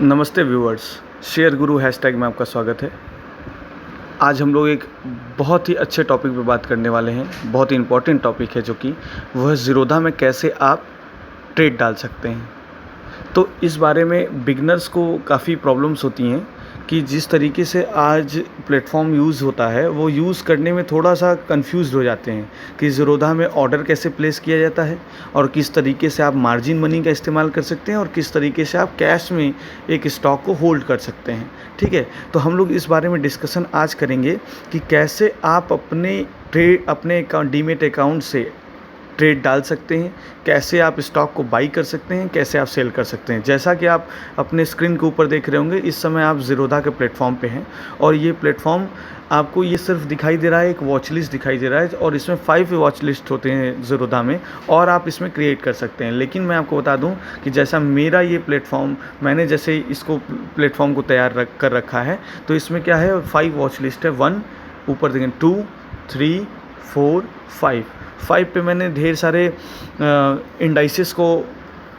नमस्ते viewers, share गुरु hashtag में आपका स्वागत है। आज हम लोग एक बहुत ही अच्छे टॉपिक पे बात करने वाले हैं। बहुत ही इम्पोर्टेंट टॉपिक है जो कि वह ज़ीरोधा में कैसे आप ट्रेड डाल सकते हैं। तो इस बारे में बिगनर्स को काफ़ी प्रॉब्लम्स होती हैं कि जिस तरीके से आज प्लेटफॉर्म यूज़ होता है वो यूज़ करने में थोड़ा सा कंफ्यूज हो जाते हैं कि ज़ीरोधा में ऑर्डर कैसे प्लेस किया जाता है और किस तरीके से आप मार्जिन मनी का इस्तेमाल कर सकते हैं और किस तरीके से आप कैश में एक स्टॉक को होल्ड कर सकते हैं। ठीक है, तो हम लोग इस बारे में डिस्कशन आज करेंगे कि कैसे आप अपने डीमेट अकाउंट से ट्रेड डाल सकते हैं, कैसे आप स्टॉक को बाई कर सकते हैं, कैसे आप सेल कर सकते हैं। जैसा कि आप अपने स्क्रीन के ऊपर देख रहे होंगे, इस समय आप ज़ीरोधा के प्लेटफॉर्म पे हैं और ये प्लेटफॉर्म आपको ये सिर्फ दिखाई दे रहा है, एक वॉच लिस्ट दिखाई दे रहा है और इसमें 5 वॉच लिस्ट होते हैं ज़ीरोधा में और आप इसमें क्रिएट कर सकते हैं। लेकिन मैं आपको बता दूं कि जैसा मेरा ये प्लेटफॉर्म, मैंने जैसे इसको प्लेटफॉर्म को तैयार कर रखा है, तो इसमें क्या है, 5 वॉच लिस्ट है। 1 ऊपर देखें, 2, 3, 4, 5 पे मैंने ढेर सारे इंडाइसिस को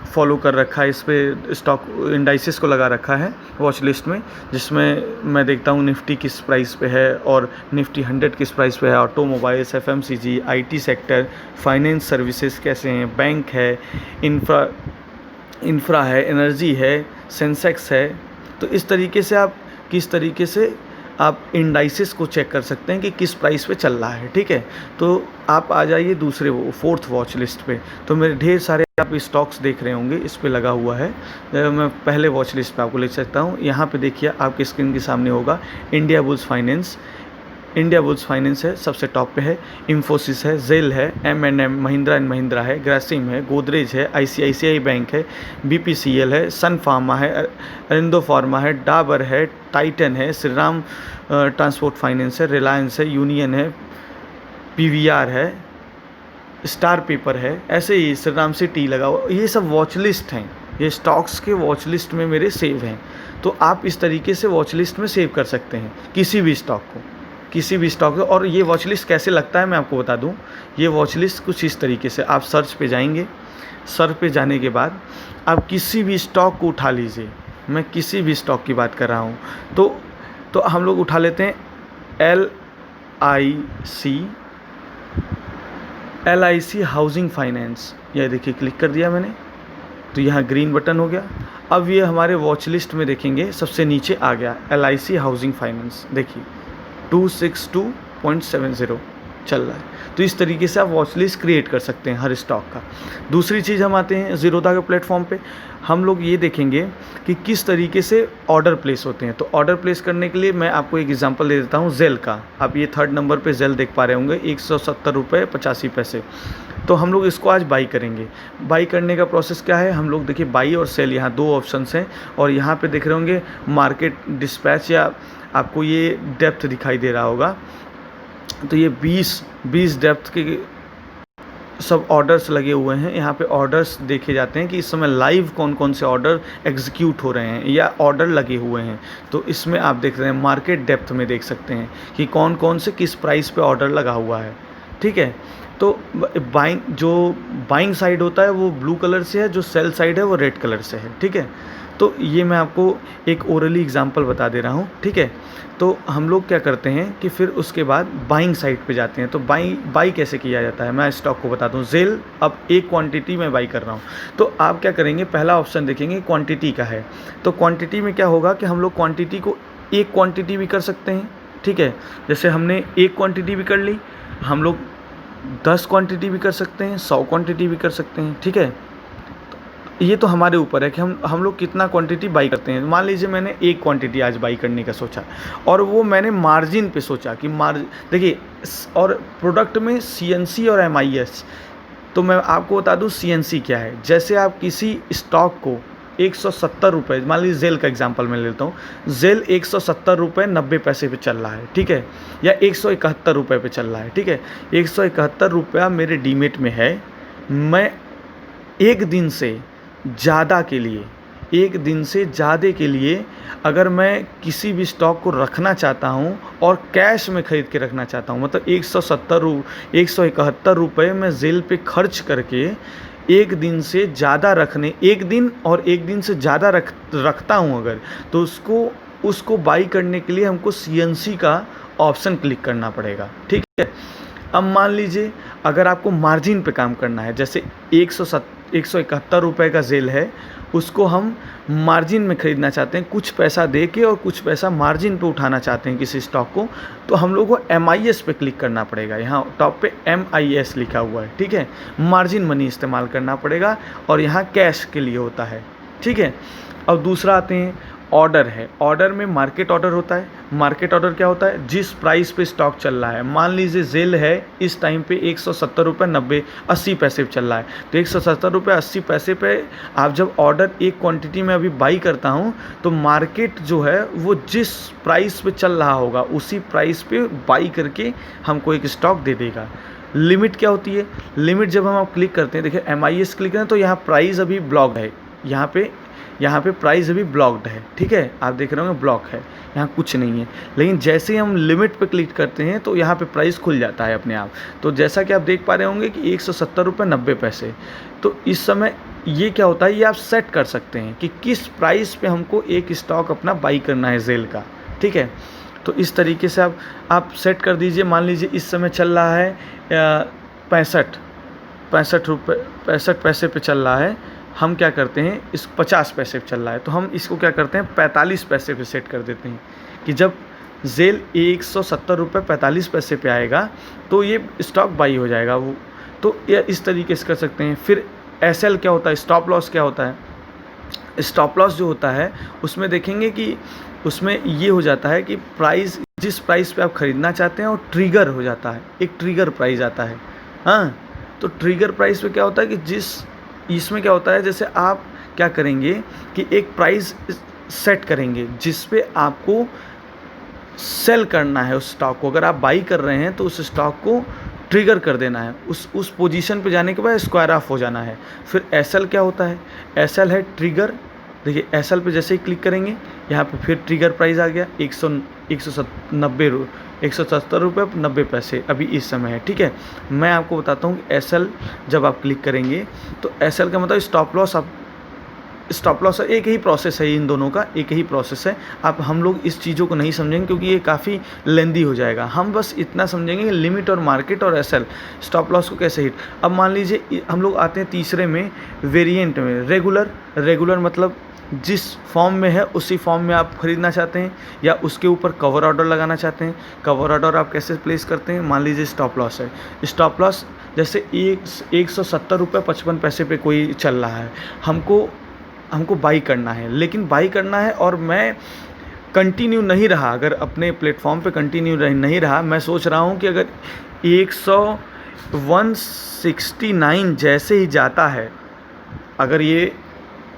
फॉलो कर रखा है। इस पे स्टॉक इंडाइसिस को लगा रखा है वॉच लिस्ट में, जिसमें मैं देखता हूँ निफ्टी किस प्राइस पे है और निफ्टी 100 किस प्राइस पे है, automobiles, FMCG, IT sector, finance services कैसे हैं, बैंक है, इंफ्रा है, एनर्जी है, सेंसेक्स है। तो इस तरीके से आप किस तरीके से आप इंडाइसिस को चेक कर सकते हैं कि किस प्राइस पे चल रहा है। ठीक है, तो आप आ जाइए दूसरे 4th वॉच लिस्ट पे। तो मेरे ढेर सारे आप स्टॉक्स देख रहे होंगे, इस पे लगा हुआ है। मैं पहले वॉच लिस्ट पे आपको ले सकता हूँ। यहाँ पे देखिए, आपके स्क्रीन के सामने होगा इंडियाबुल्स फाइनेंस है, सबसे टॉप पे है। इंफोसिस है, जेल है, M&M महिंद्रा एंड महिंद्रा है, ग्रासिम है, गोदरेज है, ICICI बैंक है, BPCL है, सन फार्मा है, अरिंदो फार्मा है, डाबर है, टाइटन है, श्री राम ट्रांसपोर्ट फाइनेंस है, रिलायंस है, यूनियन है, PVR है, स्टार पेपर है, ऐसे ही श्री राम से टी लगा हुआ। ये सब वॉच लिस्ट हैं, ये स्टॉक्स के वॉच लिस्ट में मेरे सेव हैं। तो आप इस तरीके से वॉच लिस्ट में सेव कर सकते हैं किसी भी स्टॉक को। और ये वॉच लिस्ट कैसे लगता है मैं आपको बता दूं। ये वॉच लिस्ट कुछ इस तरीके से, आप सर्च पे जाएंगे। सर्च पे जाने के बाद आप किसी भी स्टॉक को उठा लीजिए। मैं किसी भी स्टॉक की बात कर रहा हूँ, तो हम लोग उठा लेते हैं LIC हाउसिंग फाइनेंस। यह देखिए, क्लिक कर दिया मैंने, तो यहाँ ग्रीन बटन हो गया। अब ये हमारे वॉच लिस्ट में देखेंगे, सबसे नीचे आ गया LIC हाउसिंग फाइनेंस। देखिए 262.70 चल रहा है। तो इस तरीके से आप वॉच लिस्ट क्रिएट कर सकते हैं हर स्टॉक का। दूसरी चीज़, हम आते हैं ज़ीरोधा के प्लेटफॉर्म पे। हम लोग ये देखेंगे कि किस तरीके से ऑर्डर प्लेस होते हैं। तो ऑर्डर प्लेस करने के लिए मैं आपको एक एग्जांपल दे देता हूँ जेल का। आप ये 3rd नंबर पे जेल देख पा रहे होंगे, 170 रुपये 85 पैसे। तो हम लोग इसको आज बाई करेंगे। बाई करने का प्रोसेस क्या है, हम लोग देखिए बाई और सेल, यहाँ 2 ऑप्शंस हैं और यहाँ पे देख रहे होंगे मार्केट डिस्पैच, या आपको ये डेप्थ दिखाई दे रहा होगा। तो ये 20 डेप्थ के सब ऑर्डर्स लगे हुए हैं। यहाँ पे ऑर्डर्स देखे जाते हैं कि इस समय लाइव कौन कौन से ऑर्डर एग्जीक्यूट हो रहे हैं या ऑर्डर लगे हुए हैं। तो इसमें आप देख रहे हैं मार्केट डेप्थ में देख सकते हैं कि कौन कौन से किस प्राइस पे ऑर्डर लगा हुआ है। ठीक है, तो बाइंग साइड होता है वो ब्लू कलर से है, जो सेल साइड है वो रेड कलर से है। ठीक है, तो ये मैं आपको एक ओरली एग्जांपल बता दे रहा हूँ। ठीक है, तो हम लोग क्या करते हैं कि फिर उसके बाद बाइंग साइड पे जाते हैं। तो बाई कैसे किया जाता है मैं स्टॉक को बताता हूँ। जेल अब एक क्वांटिटी में बाई कर रहा हूँ, तो आप क्या करेंगे, पहला ऑप्शन देखेंगे क्वांटिटी का है। तो क्वांटिटी में क्या होगा कि हम लोग क्वांटिटी को एक क्वांटिटी भी कर सकते हैं। ठीक है, जैसे हमने एक क्वांटिटी भी कर ली, हम लोग 10 क्वांटिटी भी कर सकते हैं, 100 क्वांटिटी भी कर सकते हैं। ठीक है, ये तो हमारे ऊपर है कि हम लोग कितना क्वांटिटी बाई करते हैं। मान लीजिए मैंने एक क्वांटिटी आज बाई करने का सोचा और वो मैंने मार्जिन पे सोचा कि देखिए, और प्रोडक्ट में CNC और MIS। तो मैं आपको बता दूं CNC क्या है। जैसे आप किसी स्टॉक को 170 रुपये, मान लीजिए जेल का एग्जांपल मैं लेता हूँ, जेल 170 रुपये 90 पैसे पे चल रहा है। ठीक है, या 171 रुपये पे चल रहा है। ठीक है, 171 रुपया मेरे डीमेट में है। मैं एक दिन से ज़्यादा के लिए अगर मैं किसी भी स्टॉक को रखना चाहता हूं और कैश में ख़रीद के रखना चाहता हूं, मतलब 171 रुपये मैं जेल पे खर्च करके एक दिन से ज़्यादा रखने, एक दिन और एक दिन से ज़्यादा रखता हूँ अगर, तो उसको बाई करने के लिए हमको CNC का ऑप्शन क्लिक करना पड़ेगा, ठीक है। अब मान लीजिए अगर आपको मार्जिन पे काम करना है, जैसे 171 रुपये का जेल है, उसको हम मार्जिन में ख़रीदना चाहते हैं, कुछ पैसा दे के और कुछ पैसा मार्जिन पे उठाना चाहते हैं किसी स्टॉक को, तो हम लोग को MIS पे क्लिक करना पड़ेगा। यहाँ टॉप पे MIS लिखा हुआ है, ठीक है। मार्जिन मनी इस्तेमाल करना पड़ेगा और यहाँ कैश के लिए होता है, ठीक है। अब दूसरा आते हैं ऑर्डर है। ऑर्डर में मार्केट ऑर्डर होता है। मार्केट ऑर्डर क्या होता है? जिस प्राइस पे स्टॉक चल रहा है। मान लीजिए जेल है इस टाइम पे 170 रुपये 80 पैसे पे चल रहा है, तो 170 रुपये 80 पैसे पे आप जब ऑर्डर एक क्वांटिटी में अभी बाई करता हूँ, तो मार्केट जो है वो जिस प्राइस पे चल रहा होगा उसी प्राइस पे बाई करके हमको एक स्टॉक दे देगा। लिमिट क्या होती है? लिमिट जब हम आप क्लिक करते हैं, देखिए MIS क्लिक करें तो यहाँ प्राइस अभी ब्लॉक्ड है, यहाँ पे प्राइस अभी ब्लॉक्ड है, ठीक है। आप देख रहे होंगे ब्लॉक है, यहाँ कुछ नहीं है। लेकिन जैसे ही हम लिमिट पे क्लिक करते हैं तो यहाँ पे प्राइस खुल जाता है अपने आप। तो जैसा कि आप देख पा रहे होंगे कि 170 रुपये 90 पैसे। तो इस समय ये क्या होता है, ये आप सेट कर सकते हैं कि किस प्राइस पे हमको एक स्टॉक अपना बाई करना है जेल का, ठीक है। तो इस तरीके से आप सेट कर दीजिए। मान लीजिए इस समय चल रहा है 65 पैसे पे चल रहा है। हम क्या करते हैं, इस 50 पैसे पे चल रहा है तो हम इसको क्या करते हैं 45 पैसे पे सेट कर देते हैं कि जब जेल 170 रुपये 45 पैसे पे आएगा तो ये स्टॉक बाई हो जाएगा वो। तो ये इस तरीके से कर सकते हैं। फिर SL क्या होता है, स्टॉप लॉस क्या होता है? स्टॉप लॉस जो होता है उसमें देखेंगे कि उसमें ये हो जाता है कि प्राइस, जिस प्राइस पे आप ख़रीदना चाहते हैं वो ट्रिगर हो जाता है, एक ट्रिगर प्राइस आता है। हाँ, तो ट्रिगर प्राइस पे क्या होता है कि इसमें क्या होता है, जैसे आप क्या करेंगे कि एक प्राइस सेट करेंगे जिस पे आपको सेल करना है उस स्टॉक को। अगर आप बाई कर रहे हैं तो उस स्टॉक को ट्रिगर कर देना है, उस पोजीशन पे जाने के बाद स्क्वायर ऑफ हो जाना है। फिर SL क्या होता है? SL है ट्रिगर। देखिए SL पे जैसे ही क्लिक करेंगे यहाँ पे फिर ट्रिगर प्राइस आ गया 170 रुपये 90 पैसे अभी इस समय है, ठीक है। मैं आपको बताता हूँ कि SL जब आप क्लिक करेंगे तो SL का मतलब स्टॉप लॉस एक ही प्रोसेस है, इन दोनों का एक ही प्रोसेस है। हम लोग इस चीज़ों को नहीं समझेंगे क्योंकि ये काफ़ी लेंदी हो जाएगा। हम बस इतना समझेंगे कि लिमिट और मार्केट और SL स्टॉप लॉस को कैसे हिट। अब मान लीजिए हम लोग आते हैं तीसरे में, वेरिएंट में। रेगुलर मतलब जिस फॉर्म में है उसी फॉर्म में आप ख़रीदना चाहते हैं या उसके ऊपर कवर ऑर्डर लगाना चाहते हैं। कवर ऑर्डर आप कैसे प्लेस करते हैं? मान लीजिए स्टॉप लॉस है। स्टॉप लॉस जैसे 170 रुपये 55 पैसे पे कोई चल रहा है, हमको बाई करना है। लेकिन बाई करना है और मैं कंटिन्यू नहीं रहा, अगर अपने प्लेटफॉर्म पे कंटिन्यू नहीं रहा, मैं सोच रहा हूँ कि अगर 169 जैसे ही जाता है, अगर ये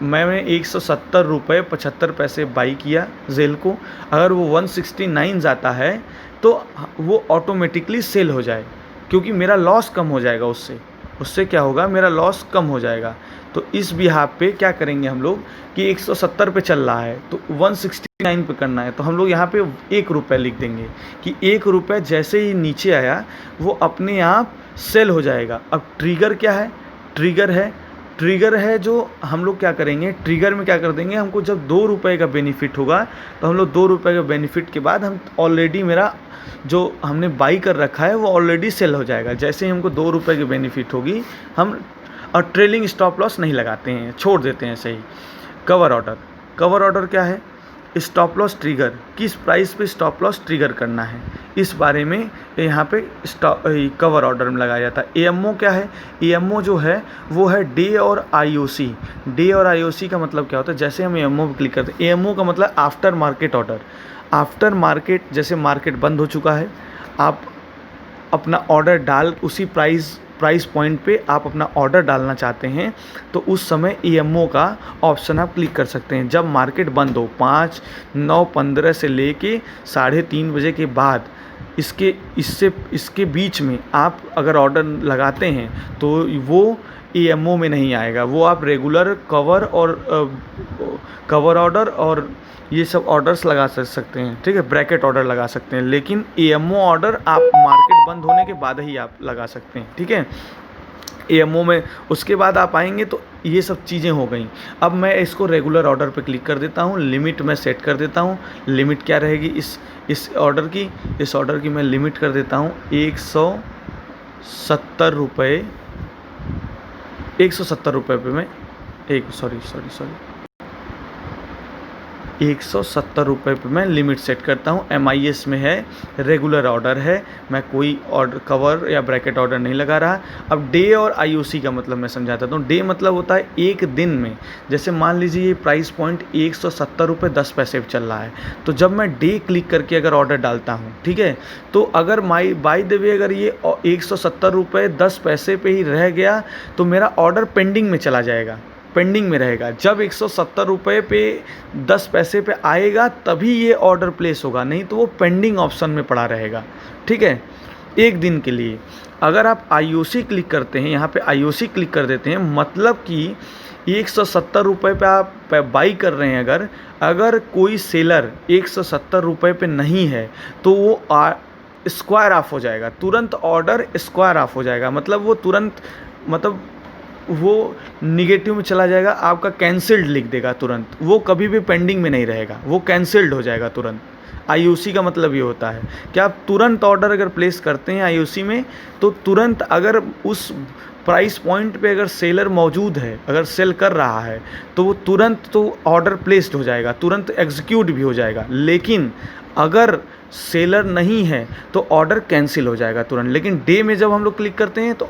मैंने 170 रुपये 75 पैसे बाई किया जेल को, अगर वो 169 जाता है तो वो ऑटोमेटिकली सेल हो जाए, क्योंकि मेरा लॉस कम हो जाएगा। उससे क्या होगा, मेरा लॉस कम हो जाएगा। तो इस बिहाफ पे क्या करेंगे हम लोग कि 170 पे चल रहा है तो 169 पे करना है, तो हम लोग यहाँ पे 1 रुपये लिख देंगे कि 1 रुपये जैसे ही नीचे आया वो अपने आप सेल हो जाएगा। अब ट्रिगर क्या है? ट्रिगर है जो हम लोग क्या करेंगे, ट्रिगर में क्या कर देंगे, हमको जब 2 रुपये का बेनिफिट होगा तो हम लोग 2 रुपये का बेनिफिट के बाद हम ऑलरेडी मेरा जो हमने बाई कर रखा है वो ऑलरेडी सेल हो जाएगा। जैसे ही हमको 2 रुपये की बेनिफिट होगी हम और ट्रेलिंग स्टॉप लॉस नहीं लगाते हैं, छोड़ देते हैं सही। कवर ऑर्डर क्या है? स्टॉप लॉस ट्रिगर, किस प्राइस पे स्टॉप लॉस ट्रिगर करना है इस बारे में यहाँ पे कवर ऑर्डर में लगाया जाता है। AMO क्या है? AMO जो है वो है डे और IOC। डे और IOC का मतलब क्या होता है? जैसे हम AMO पे क्लिक करते हैं, AMO का मतलब after market order. After market, जैसे मार्केट बंद हो चुका है, आप अपना ऑर्डर डाल उसी प्राइस पॉइंट पे आप अपना ऑर्डर डालना चाहते हैं तो उस समय AMO का ऑप्शन आप क्लिक कर सकते हैं। जब मार्केट बंद हो 5, 9, 15 से लेके 3:30 बजे के बाद, इसके बीच में आप अगर ऑर्डर लगाते हैं तो वो AMO में नहीं आएगा। वो आप रेगुलर कवर ऑर्डर और ये सब ऑर्डर्स लगा सकते हैं, ठीक है, ब्रैकेट ऑर्डर लगा सकते हैं। लेकिन AMO ऑर्डर आप मार्केट बंद होने के बाद ही आप लगा सकते हैं, ठीक है। एएमओ में। उसके बाद आप आएंगे तो ये सब चीज़ें हो गई। अब मैं इसको रेगुलर ऑर्डर पे क्लिक कर देता हूँ, लिमिट मैं सेट कर देता हूँ। लिमिट क्या रहेगी इस ऑर्डर की, इस ऑर्डर की मैं लिमिट कर देता हूँ 170 रुपये, 170 रुपये पे मैं सॉरी 170 रुपये पे मैं लिमिट सेट करता हूँ। MIS में है, रेगुलर ऑर्डर है, मैं कोई ऑर्डर कवर या ब्रैकेट ऑर्डर नहीं लगा रहा। अब डे और IOC का मतलब मैं समझाता हूँ। डे मतलब होता है एक दिन में। जैसे मान लीजिए ये प्राइस पॉइंट 170 रुपये 10 पैसे पे चल रहा है, तो जब मैं डे क्लिक करके अगर ऑर्डर डालता हूँ, ठीक है, तो अगर बाय द वे अगर ये 170 रुपये 10 पैसे पे ही रह गया तो मेरा ऑर्डर पेंडिंग में चला जाएगा, पेंडिंग में रहेगा। जब 170 रुपये पे 10 पैसे पे आएगा तभी ये ऑर्डर प्लेस होगा, नहीं तो वो पेंडिंग ऑप्शन में पड़ा रहेगा, ठीक है, एक दिन के लिए। अगर आप IOC क्लिक करते हैं, यहाँ पे IOC क्लिक कर देते हैं, मतलब कि 170 रुपये पे आप बाई कर रहे हैं, अगर कोई सेलर 170 रुपये पे नहीं है तो वो स्क्वायर ऑफ हो जाएगा, तुरंत ऑर्डर स्क्वायर ऑफ हो जाएगा, मतलब वो तुरंत, मतलब वो निगेटिव में चला जाएगा, आपका कैंसिल्ड लिख देगा तुरंत, वो कभी भी पेंडिंग में नहीं रहेगा, वो कैंसिल्ड हो जाएगा तुरंत। IOC का मतलब ये होता है कि आप तुरंत ऑर्डर अगर प्लेस करते हैं IOC में, तो तुरंत अगर उस प्राइस पॉइंट पे अगर सेलर मौजूद है, अगर सेल कर रहा है, तो वो तुरंत तो ऑर्डर प्लेस्ड हो जाएगा, तुरंत एग्जीक्यूट भी हो जाएगा। लेकिन अगर सेलर नहीं है तो ऑर्डर कैंसिल हो जाएगा तुरंत। लेकिन डे में जब हम लोग क्लिक करते हैं तो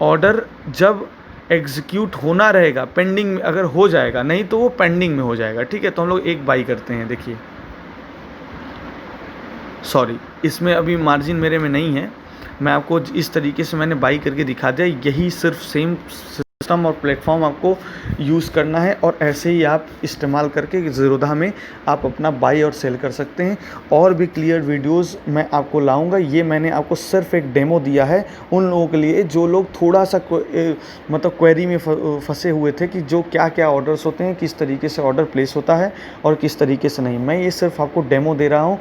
ऑर्डर जब एग्जीक्यूट होना रहेगा, पेंडिंग में अगर हो जाएगा, नहीं तो वो पेंडिंग में हो जाएगा, ठीक है। तो हम लोग एक बाई करते हैं, देखिए, सॉरी इसमें अभी मार्जिन मेरे में नहीं है, मैं आपको इस तरीके से मैंने बाई करके दिखा दिया। यही सिर्फ सेम सिस्टम और प्लेटफॉर्म आपको यूज़ करना है और ऐसे ही आप इस्तेमाल करके ज़ीरोधा में आप अपना बाई और सेल कर सकते हैं। और भी क्लियर वीडियोस मैं आपको लाऊंगा। ये मैंने आपको सिर्फ एक डेमो दिया है उन लोगों के लिए जो लोग थोड़ा सा मतलब क्वेरी में फंसे हुए थे कि जो क्या क्या ऑर्डर्स होते हैं, किस तरीके से ऑर्डर प्लेस होता है और किस तरीके से नहीं। मैं ये सिर्फ आपको डेमो दे रहा हूँ।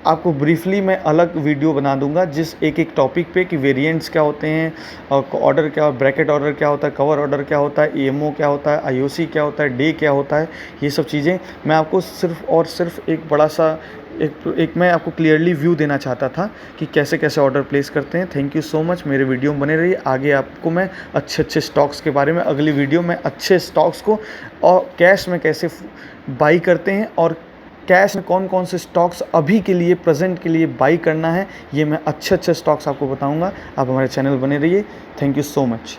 आपको ब्रीफली मैं अलग वीडियो बना दूंगा जिस एक एक टॉपिक पे कि वेरिएंट्स क्या होते हैं, ऑर्डर क्या, ब्रैकेट ऑर्डर क्या होता है, कवर ऑर्डर क्या होता है, EMO क्या होता है, IOC क्या होता है, डे क्या होता है, ये सब चीज़ें मैं आपको सिर्फ और सिर्फ एक बड़ा सा एक मैं आपको क्लियरली व्यू देना चाहता था कि कैसे कैसे ऑर्डर प्लेस करते हैं। थैंक यू सो मच, मेरे वीडियो में बने रहिए। आगे आपको मैं अच्छे अच्छे स्टॉक्स के बारे में अगली वीडियो में अच्छे स्टॉक्स को और कैश में कैसे बाई करते हैं और कैश में कौन कौन से स्टॉक्स अभी के लिए प्रेजेंट के लिए बाई करना है, ये मैं अच्छे अच्छे स्टॉक्स आपको बताऊंगा। आप हमारे चैनल बने रहिए। Thank you so much.